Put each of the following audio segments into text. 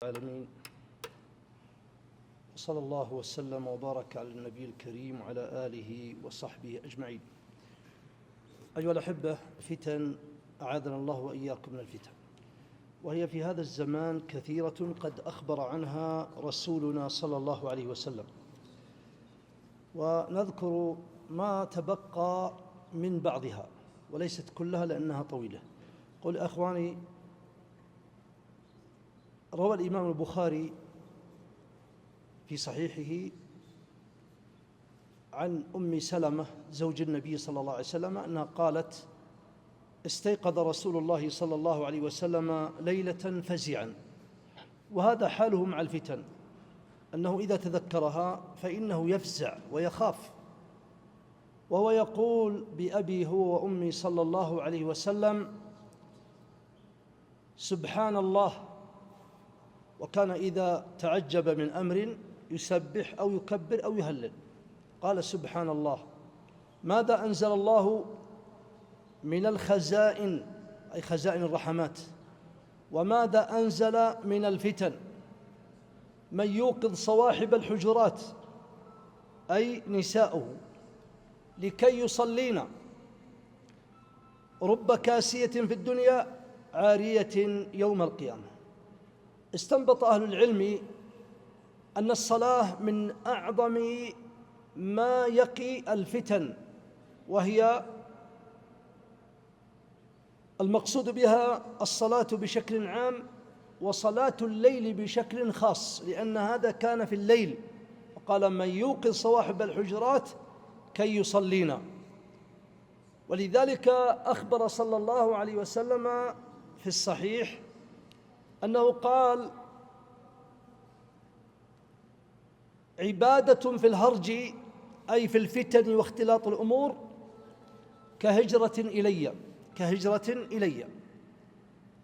العالمين، وصلى الله وسلم وبارك على النبي الكريم وعلى آله وصحبه أجمعين. أيها الأحبة، فتن أعاذنا الله وإياكم من الفتن، وهي في هذا الزمان كثيرة قد أخبر عنها رسولنا صلى الله عليه وسلم، ونذكر ما تبقى من بعضها وليست كلها لأنها طويلة. قل أخواني، روى الإمام البخاري في صحيحه عن أم سلمة زوج النبي صلى الله عليه وسلم أنها قالت: استيقظ رسول الله صلى الله عليه وسلم ليلة فزعا، وهذا حاله مع الفتن، أنه إذا تذكرها فإنه يفزع ويخاف، وهو يقول بأبي هو وأمي صلى الله عليه وسلم: سبحان الله. وكان إذا تعجب من أمر يسبح أو يكبر أو يهلل، قال: سبحان الله. ماذا أنزل الله من الخزائن، أي خزائن الرحمات، وماذا أنزل من الفتن؟ من يوقظ صواحب الحجرات، أي نساؤه، لكي يصلين، رب كاسية في الدنيا عارية يوم القيامة. استنبط أهل العلم أن الصلاة من أعظم ما يقي الفتن، وهي المقصود بها الصلاة بشكل عام، وصلاة الليل بشكل خاص، لأن هذا كان في الليل، وقال: من يوقظ صواحب الحجرات كي يصلينا. ولذلك أخبر صلى الله عليه وسلم في الصحيح أنه قال: عبادة في الهرج، أي في الفتن واختلاط الأمور، كهجرة إلي.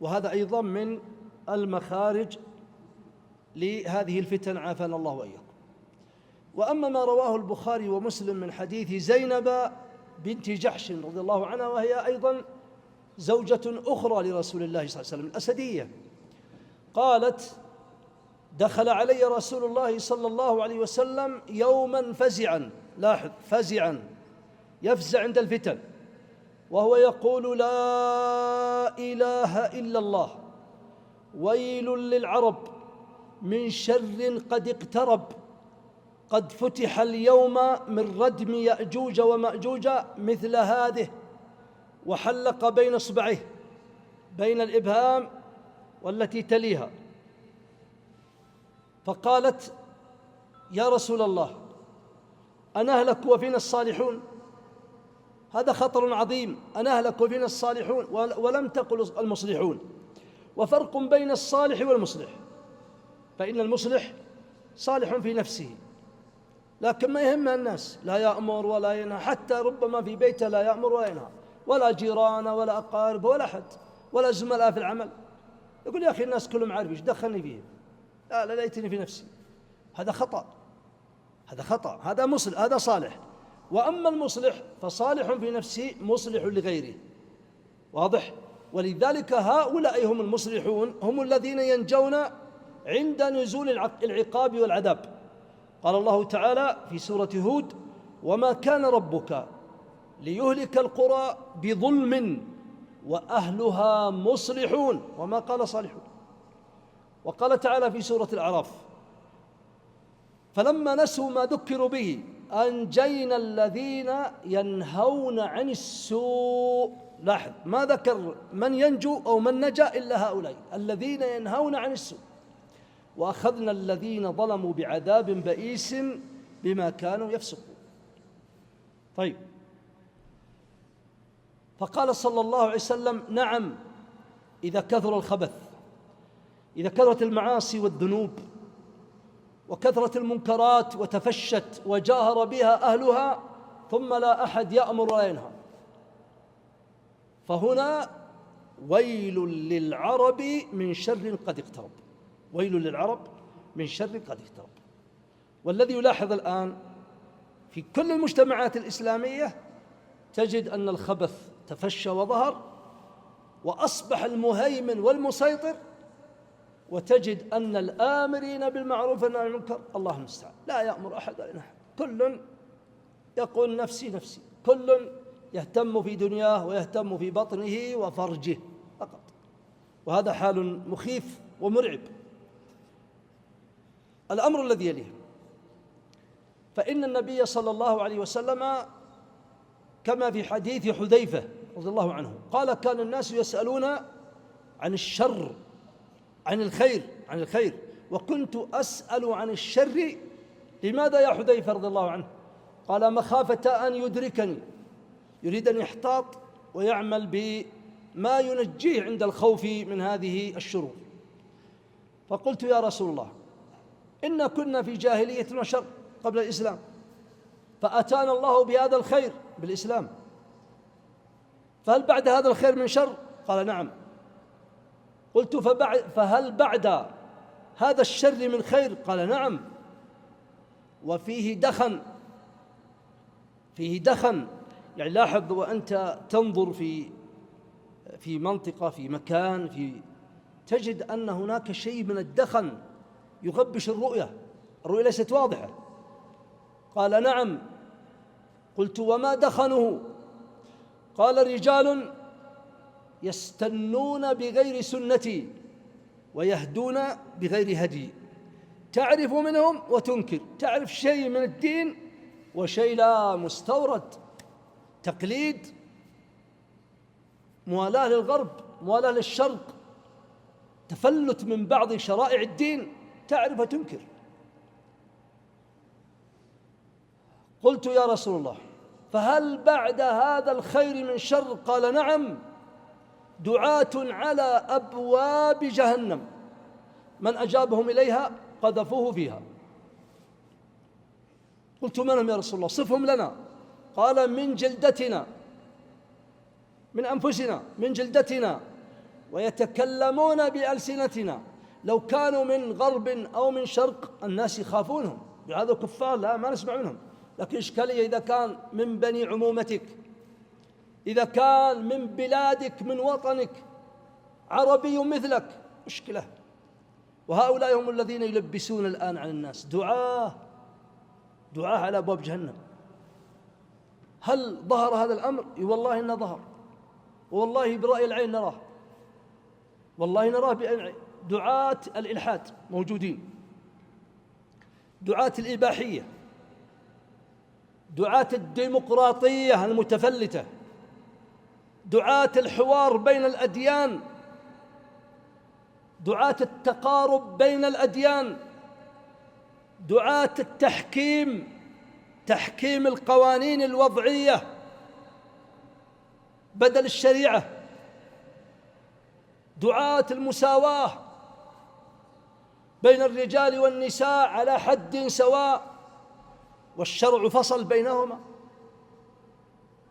وهذا أيضا من المخارج لهذه الفتن، عافانا الله وإياكم. وأما ما رواه البخاري ومسلم من حديث زينب بنت جحش رضي الله عنها، وهي أيضا زوجة أخرى لرسول الله صلى الله عليه وسلم، الأسدية، قالت: دخل علي رسول الله صلى الله عليه وسلم يوما فزعا، لاحظ، فزعا، يفزع عند الفتن، وهو يقول: لا إله إلا الله، ويل للعرب من شر قد اقترب، قد فتح اليوم من ردم يأجوج ومأجوج مثل هذه، وحلق بين إصبعيه، بين الإبهام والتي تليها، فقالت: يا رسول الله، أنهلك وفينا الصالحون؟ هذا خطر عظيم، أنهلك وفينا الصالحون، ولم تقل المصلحون. وفرق بين الصالح والمصلح، فإن المصلح صالح في نفسه لكن ما يهم الناس، لا يأمر ولا ينهى، حتى ربما في بيته لا يأمر ولا ينهى، ولا جيران ولا أقارب ولا أحد ولا زملاء في العمل. يقول: يا أخي الناس كلهم عارف، إيش دخلني فيهم؟ لا ليتني في نفسي. هذا خطأ، هذا مصلح، هذا صالح. وأما المصلح فصالح في نفسه مصلح لغيره، واضح؟ ولذلك هؤلاء هم المصلحون، هم الذين ينجون عند نزول العقاب والعذاب. قال الله تعالى في سورة هود: وما كان ربك ليهلك القرى بظلم وأهلها مصلحون، وما قال صالحون. وقال تعالى في سورة الأعراف: فلما نسوا ما ذكروا به أنجينا الذين ينهون عن السوء. لاحظ، ما ذكر من ينجو أو من نجا إلا هؤلاء الذين ينهون عن السوء، وأخذنا الذين ظلموا بعذاب بئيس بما كانوا يفسقون. طيب، فقال صلى الله عليه وسلم: نعم، إذا كثر الخبث، إذا كثرت المعاصي والذنوب وكثرت المنكرات وتفشت وجاهر بها أهلها، ثم لا أحد يأمر ولا ينهى، فهنا ويل للعرب من شر قد اقترب، ويل للعرب من شر قد اقترب. والذي يلاحظ الآن في كل المجتمعات الإسلامية تجد أن الخبث تفشى وظهر، وأصبح المهيمن والمسيطر وتجد أن الآمرين بالمعروف والنهي عن المنكر الله المستعان لا يأمر أحد ولا ينهى أحد، كل يقول نفسي نفسي، كل يهتم في دنياه ويهتم في بطنه وفرجه فقط، وهذا حال مخيف ومرعب. الأمر الذي يليه، فإن النبي صلى الله عليه وسلم كما في حديث حذيفة رضي الله عنه قال: كان الناس يسألون عن الشر عن الخير وكنت أسأل عن الشر. لماذا يا حذيفة رضي الله عنه؟ قال: مخافة أن يدركني، يريد أن يحتاط ويعمل بما ينجيه عند الخوف من هذه الشرور. فقلت: يا رسول الله، إنا كنا في جاهلية وشر قبل الإسلام، فأتانا الله بهذا الخير بالإسلام، فهل بعد هذا الخير من شر؟ قال: نعم. قلت: فهل بعد هذا الشر من خير؟ قال: نعم. وفيه دخن، فيه دخن. يعني لاحظ وأنت تنظر في منطقة، في مكان، تجد أن هناك شيء من الدخن يغبش الرؤية ليست واضحة. قال: نعم. قلت: وما دخنه؟ قال: رجال يستنون بغير سنتي ويهدون بغير هدي، تعرف منهم وتنكر، تعرف شيء من الدين وشيء لا، مستورد، تقليد، موالاة للغرب، موالاة للشرق، تفلت من بعض شرائع الدين، تعرف وتنكر. قلت: يا رسول الله، فهل بعد هذا الخير من شر؟ قال: نعم، دعاة على أبواب جهنم، من أجابهم إليها قذفوه فيها. قلت: من هم يا رسول الله؟ صفهم لنا. قال: من جلدتنا، من أنفسنا، من جلدتنا، ويتكلمون بألسنتنا، لو كانوا من غرب أو من شرق الناس يخافونهم، هذا كفار لا ما نسمع منهم، لكن إشكالية إذا كان من بني عمومتك، إذا كان من بلادك، من وطنك، عربي مثلك، مشكلة. وهؤلاء هم الذين يلبسون الآن على الناس، دعاة على أبواب جهنم. هل ظهر هذا الأمر؟ والله إنه ظهر، والله برأي العين نراه، والله نراه بأعين العين. دعاة الإلحاد موجودين، دعاة الإباحية، دعاة الديمقراطية المتفلتة، دعاة الحوار بين الأديان، دعاة التقارب بين الأديان، دعاة تحكيم القوانين الوضعية بدل الشريعة، دعاة المساواة بين الرجال والنساء على حد سواء، والشرع فصل بينهما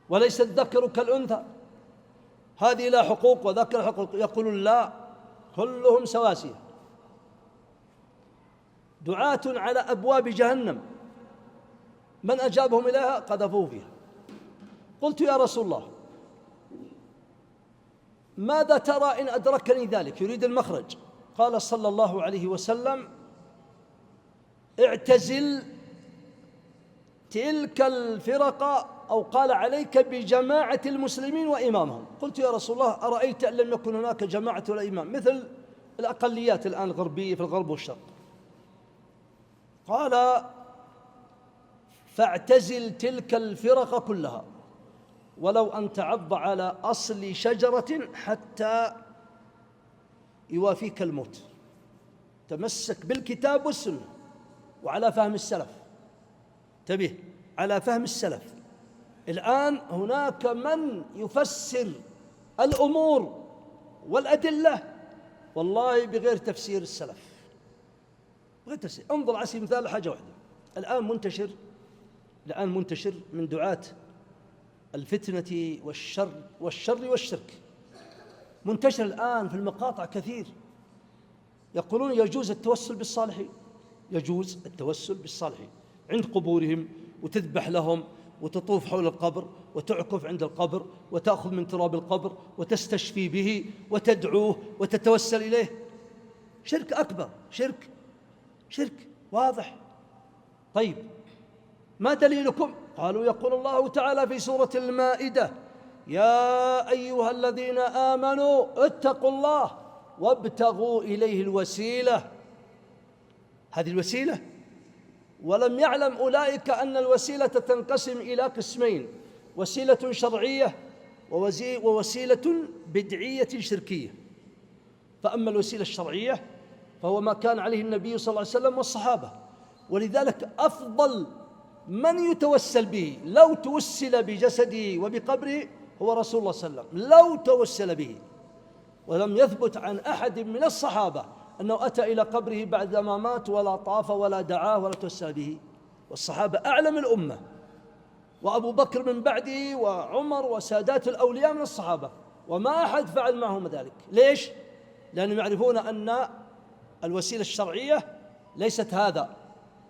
وليس الذكر كالأنثى، هذه لا حقوق وذاك لا حقوق، يقولون لا، كلهم سواسية. دعاة على أبواب جهنم، من أجابهم إليها قذفوه فيها. قلت: يا رسول الله، ماذا ترى إن أدركني ذلك؟ يريد المخرج. قال صلى الله عليه وسلم: اعتزل تلك الفرق، أو قال: عليك بجماعة المسلمين وإمامهم. قلت: يا رسول الله، أرأيت أن لم يكن هناك جماعة ولا إمام مثل الأقليات الآن الغربية في الغرب والشرق؟ قال: فاعتزل تلك الفرق كلها، ولو أن تعض على أصل شجرة حتى يوافيك الموت. تمسك بالكتاب والسنة وعلى فهم السلف، انتبه، على فهم السلف. الآن هناك من يفسر الأمور والأدلة والله بغير تفسير السلف، بغير تفسير. انظر على سبيل المثال حاجة واحدة، الآن منتشر من دعاة الفتنة والشر والشرك، منتشر الآن في المقاطع كثير، يقولون يجوز التوسل بالصالحين، يجوز التوسل بالصالحين عند قبورهم، وتذبح لهم وتطوف حول القبر وتعكف عند القبر وتأخذ من تراب القبر وتستشفي به وتدعوه وتتوسل إليه. شرك أكبر، شرك واضح. طيب ما دليلكم؟ قالوا يقول الله تعالى في سورة المائدة: يا أيها الذين آمنوا اتقوا الله وابتغوا إليه الوسيلة. هذه الوسيلة، ولم يعلم أولئك أن الوسيلة تنقسم إلى قسمين: وسيلة شرعية ووسيلة بدعية شركية. فأما الوسيلة الشرعية فهو ما كان عليه النبي صلى الله عليه وسلم والصحابة، ولذلك أفضل من يتوسل به لو توسل بجسده وبقبره هو رسول الله صلى الله عليه وسلم، لو توسل به. ولم يثبت عن أحد من الصحابة أنه أتى إلى قبره بعدما مات ولا طاف ولا دعاه ولا توسل به، والصحابة أعلم الأمة، وأبو بكر من بعده وعمر وسادات الأولياء من الصحابة، وما أحد فعل معهم ذلك. ليش؟ لأنهم يعرفون أن الوسيلة الشرعية ليست هذا.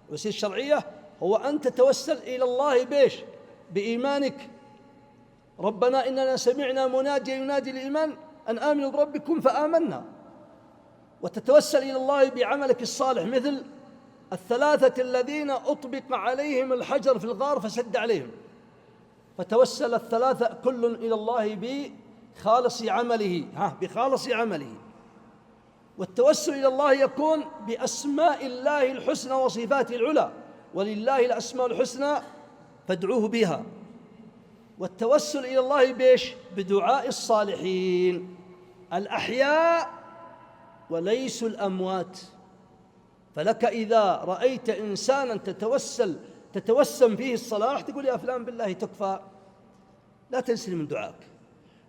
الوسيلة الشرعية هو أن تتوسل إلى الله بإيش؟ بإيمانك. ربنا إننا سمعنا مناديا ينادي الإيمان أن آمنوا بربكم فآمنا. وتتوسل إلى الله بعملك الصالح، مثل الثلاثة الذين أطبق عليهم الحجر في الغار فسد عليهم، فتوسل الثلاثة كل إلى الله بخالص عمله. والتوسل إلى الله يكون بأسماء الله الحسنى وصفاته العلى، ولله الأسماء الحسنى فادعوه بها. والتوسل إلى الله بإيش؟ بدعاء الصالحين الأحياء وليسوا الأموات. فلك إذا رأيت إنسانا تتوسم فيه الصلاح تقول: يا فلان بالله تكفى، لا تنسني من دعائك.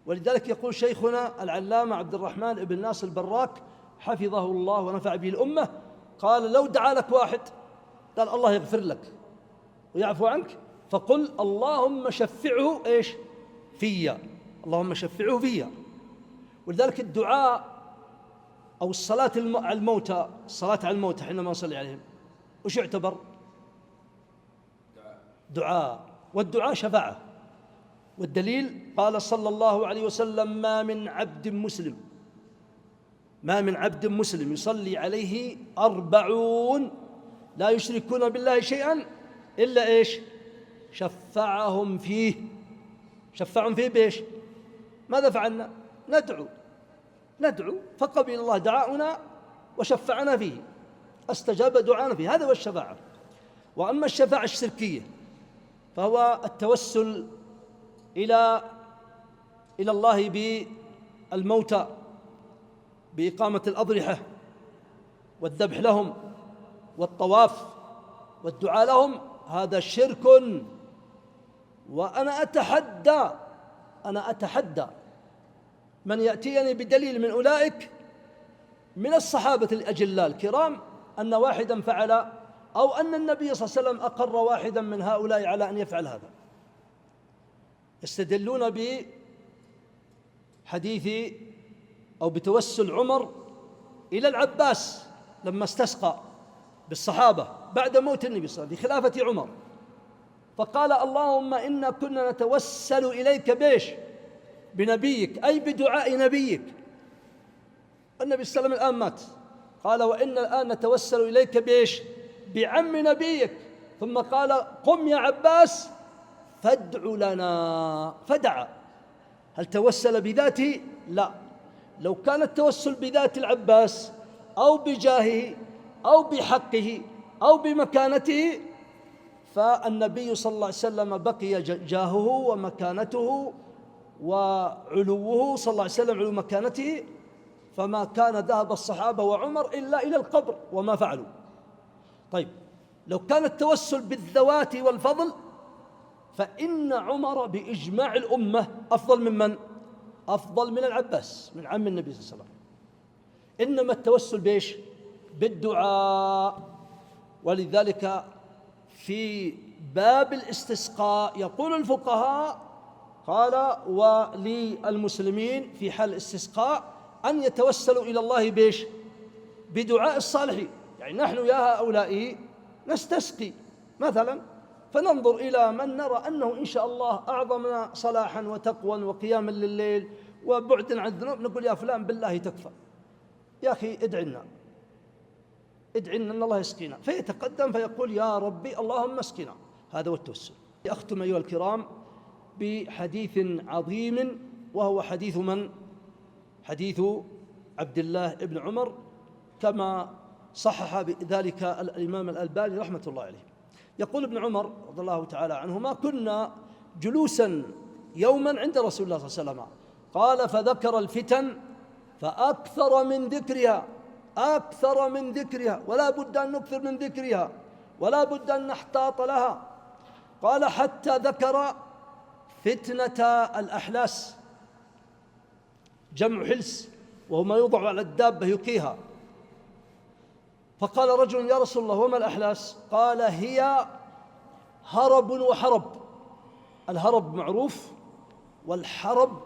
ولذلك يقول شيخنا العلامة عبد الرحمن بن ناصر البراك حفظه الله ونفع به الأمة، قال: لو دعا لك واحد قال الله يغفر لك ويعفو عنك، فقل: اللهم شفعه إيش؟ فيا، اللهم شفعه فيا. ولذلك الدعاء أو الصلاة على الموتى حينما نصلي عليهم وش يعتبر؟ دعاء. والدعاء شفاعة. والدليل قال صلى الله عليه وسلم: ما من عبد مسلم يصلي عليه 40 لا يشركون بالله شيئا إلا إيش؟ شفعهم فيه بإيش؟ ماذا فعلنا؟ ندعو فقبل الله دعاؤنا وشفعنا فيه، استجاب دعانا فيه. هذا هو الشفاعة. وأما الشفاعة الشركية فهو التوسل إلى الله بالموتى بإقامة الأضرحة والذبح لهم والطواف والدعاء لهم. هذا شرك. وأنا أتحدى من يأتيني بدليل من أولئك من الصحابة الأجلاء الكرام أن واحدا فعل، أو أن النبي صلى الله عليه وسلم أقر واحدا من هؤلاء على أن يفعل هذا. يستدلون بحديث أو بتوسل عمر إلى العباس لما استسقى بالصحابة بعد موت النبي صلى الله عليه وسلم في خلافة عمر، فقال: اللهم إنا كنا نتوسل إليك بيش؟ بنبيك، أي بدعاء نبيك. النبي صلى الله عليه وسلم الآن مات، قال: وإن الآن نتوسل إليك بيش؟ بعم نبيك. ثم قال: قم يا عباس فادع لنا، فدعا. هل توسل بذاته؟ لا. لو كان التوسل بذات العباس أو بجاهه أو بحقه أو بمكانته فالنبي صلى الله عليه وسلم بقي جاهه ومكانته وعلوه صلى الله عليه وسلم علو مكانته، فما كان ذهب الصحابة وعمر إلا إلى القبر وما فعلوا. طيب، لو كان التوسل بالذوات والفضل فإن عمر بإجماع الأمة أفضل من أفضل من العباس من عم النبي صلى الله عليه وسلم. إنما التوسل بإيش؟ بالدعاء. ولذلك في باب الاستسقاء يقول الفقهاء، قال: وللمسلمين في حال الاستسقاء أن يتوسلوا إلى الله بإيش؟ بدعاء الصالحين. يعني نحن يا هؤلاء نستسقي مثلا، فننظر إلى من نرى أنه إن شاء الله أعظمنا صلاحا وتقوى وقياما لليل وبعدا عن الذنوب، نقول: يا فلان بالله تكفى، يا أخي ادعنا، ادعي أن الله يسقينا، فيتقدم فيقول يا ربي اللهم اسقنا. هذا هو التوسل. أختم أيها الكرام بحديث عظيم، وهو حديث من؟ حديث عبد الله بن عمر، كما صحح بذلك الإمام الألباني رحمة الله عليه. يقول ابن عمر رضي الله تعالى عنهما: كنا جلوسا يوما عند رسول الله صلى الله عليه وسلم، قال فذكر الفتن فأكثر من ذكرها ولا بد أن نكثر من ذكرها ولا بد أن نحتاط لها. قال حتى ذكر فتنة الأحلاس، جمع حلس، وهو ما يوضع على الدابة يقيها. فقال رجل: يا رسول الله وما الأحلاس؟ قال: هي هرب وحرب. الهرب معروف، والحرب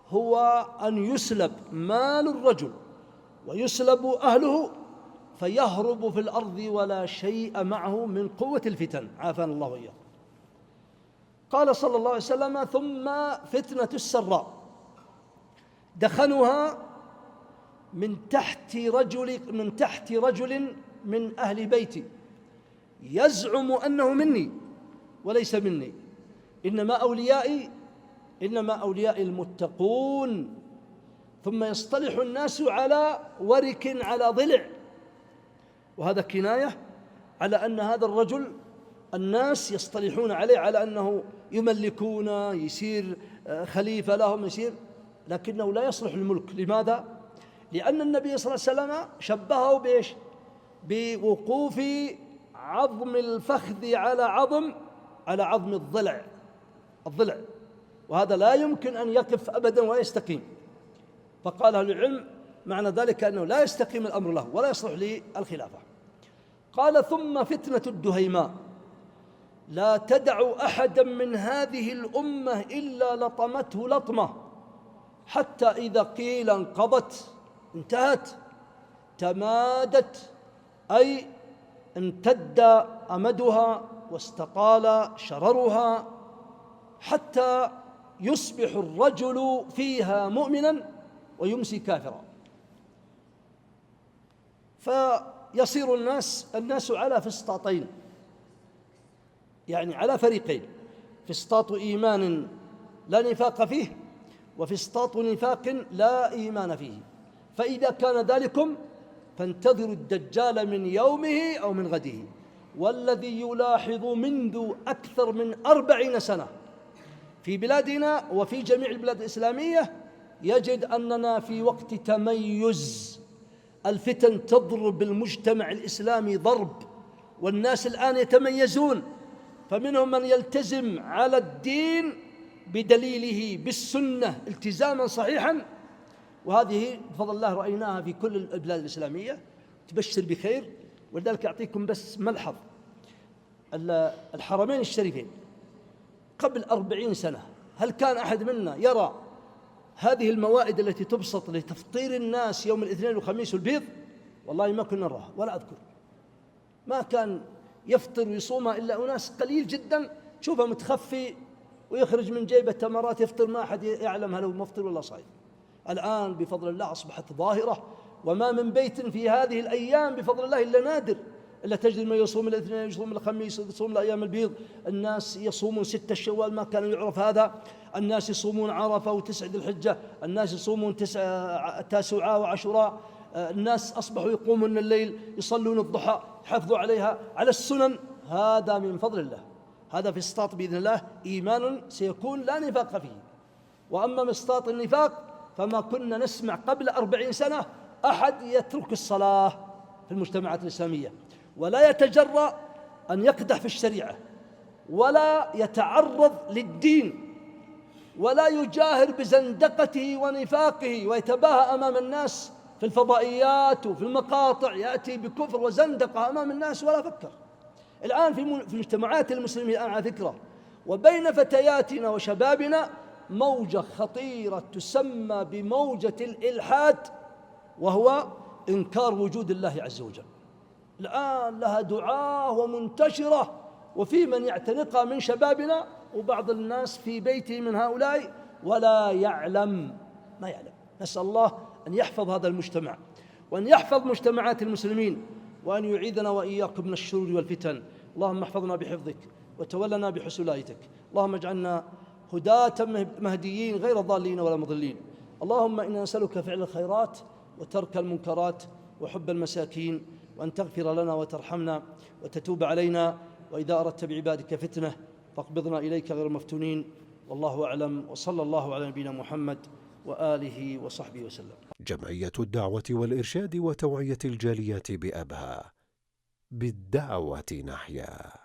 هو أن يسلب مال الرجل ويسلب أهله فيهرب في الأرض ولا شيء معه من قوة الفتن، عافانا الله وإياه. قال صلى الله عليه وسلم: ثم فتنة السراء دخنها من تحت رجل من أهل بيتي يزعم أنه مني وليس مني، إنما أوليائي المتقون. ثم يصطلح الناس على ورك على ضلع، وهذا كناية على أن هذا الرجل الناس يصطلحون عليه على أنه يملكون، يصير خليفة لهم، لكنه لا يصلح الملك. لماذا؟ لأن النبي صلى الله عليه وسلم شبهه بإيش؟ بوقوف عظم الفخذ على عظم الضلع، وهذا لا يمكن أن يقف أبدا ويستقيم. فقال أهل العلم معنى ذلك أنه لا يستقيم الأمر له ولا يصلح للخلافة. قال: ثم فتنة الدهيماء لا تدع أحدا من هذه الأمة إلا لطمته لطمة، حتى إذا قيل انقضت انتهت، تمادت أي امتد أمدها واستطال شررها، حتى يصبح الرجل فيها مؤمنا ويمسي كافرا. فيصير الناس على فسطاطين، يعني على فريقين: فسطاط إيمان لا نفاق فيه، وفسطاط نفاق لا إيمان فيه. فإذا كان ذلكم فانتظروا الدجال من يومه أو من غده. والذي يلاحظ منذ أكثر من 40 سنة في بلادنا وفي جميع البلاد الإسلامية يجد أننا في وقت تميز. الفتن تضرب المجتمع الإسلامي ضرب، والناس الآن يتميزون، فمنهم من يلتزم على الدين بدليله بالسنة التزاما صحيحا، وهذه بفضل الله رأيناها في كل البلاد الإسلامية تبشر بخير. ولذلك أعطيكم بس ملحظ: الحرمين الشريفين قبل 40 سنة هل كان أحد منا يرى هذه الموائد التي تبسط لتفطير الناس يوم الاثنين والخميس والبيض؟ والله ما كنا نراها ولا أذكر. ما كان يفطر ويصومها إلا أناس قليل جدا، تشوفه متخفي ويخرج من جيبه تمرات يفطر، ما أحد يعلم هل هو مفطر ولا صائم. الآن بفضل الله أصبحت ظاهرة، وما من بيت في هذه الأيام بفضل الله إلا نادر إلا تجد من يصوم الاثنين، يصوم الخميس، يصوم الأيام البيض. الناس يصومون 6 شوال، ما كان يعرف هذا. الناس يصومون عرفة و9 ذي الحجة، الناس يصومون 9 وعاشوراء. الناس أصبحوا يقومون الليل، يصلون الضحى، حفظوا عليها على السنن. هذا من فضل الله، هذا في اسطاط بإذن الله إيمان سيكون لا نفاق فيه. وأما مسطاط النفاق فما كنا نسمع قبل 40 سنة أحد يترك الصلاة في المجتمعات الإسلامية، ولا يتجرأ أن يقدح في الشريعة، ولا يتعرض للدين، ولا يجاهر بزندقته ونفاقه ويتباهى أمام الناس في الفضائيات وفي المقاطع، يأتي بكفر وزندقة أمام الناس ولا فكر. الآن في مجتمعات المسلمين الآن على فكرة، وبين فتياتنا وشبابنا موجة خطيرة تسمى بموجة الإلحاد، وهو إنكار وجود الله عز وجل. الآن لها دعاة ومنتشرة، وفي من يعتنقها من شبابنا، وبعض الناس في بيته من هؤلاء ولا يعلم، نسأل الله أن يحفظ هذا المجتمع وأن يحفظ مجتمعات المسلمين وأن يعيذنا وإياكم من الشرور والفتن. اللهم احفظنا بحفظك وتولنا بحسن. اللهم اجعلنا هداة مهديين غير ضالين ولا مضلين. اللهم إنا نسألك فعل الخيرات وترك المنكرات وحب المساكين، وأن تغفر لنا وترحمنا وتتوب علينا، وإذا أردت بعبادك فتنة فاقبضنا إليك غير مفتونين. والله أعلم، وصلى الله على نبينا محمد وآله وصحبه وسلم. جمعية الدعوة والإرشاد وتوعية الجاليات بأبها، بالدعوة نحيا.